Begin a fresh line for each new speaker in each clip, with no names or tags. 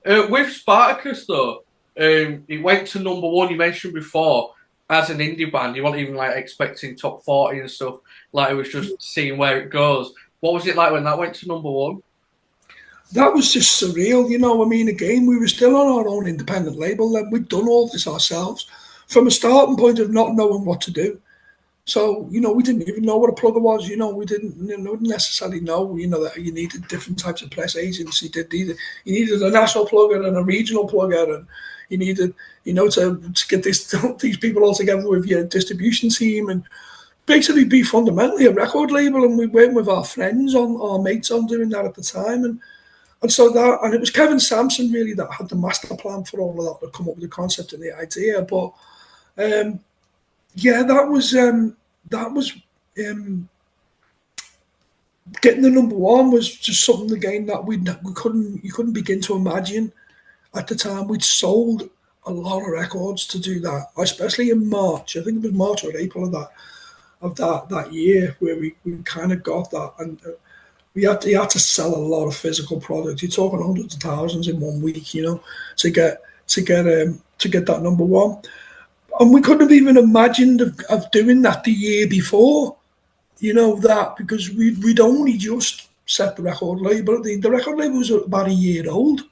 With Spartacus though, it went to number one. You mentioned before as an indie band, you weren't even like expecting top 40 and stuff. Like it was just seeing where it goes. What was it like when that went to number one?
That was just surreal, you know. I mean, again, we were still on our own independent label. Then we'd done all this ourselves from a starting point of not knowing what to do. So, you know, we didn't even know what a plugger was. You know, we didn't, necessarily know, that you needed different types of press agents. You needed a national plugger and a regional plugger, and you needed, to get these people all together with your distribution team and basically be fundamentally a record label. And we went with our friends on our mates on doing that at the time, and so that, and it was Kevin Sampson really that had the master plan for all of that, to come up with the concept and the idea. But yeah, that was getting the number one was just something again that we couldn't you couldn't begin to imagine at the time. We'd sold a lot of records to do that, especially in March. I think it was March or April of that year where we kind of got that, and you had to sell a lot of physical product. You're talking hundreds of thousands in 1 week, to get that number one. And we couldn't have even imagined of doing that the year before, that because we'd only just set the record label. The record label was about a year old.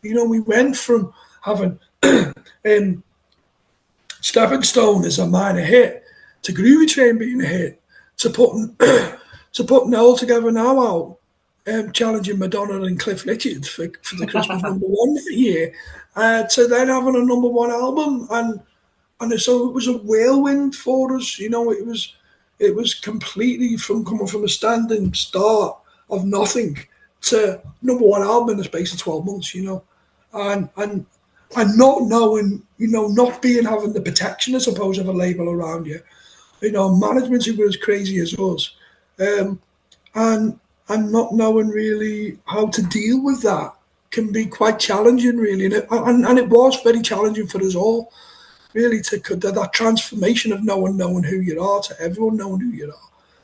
We went from having Stepping Stone as a minor hit to Groovy Train being a hit to putting it all together now out, challenging Madonna and Cliff Richard for the Christmas number one that year, to then having a number one album, and so it was a whirlwind for us. It was completely from coming from a standing start of nothing to number one album in the space of 12 months. And not knowing, not having the protection, I suppose, of a label around you. Management who were as crazy as us, and not knowing really how to deal with that can be quite challenging, really. And it was very challenging for us all, really, to that transformation of no one knowing who you are to everyone knowing who you are.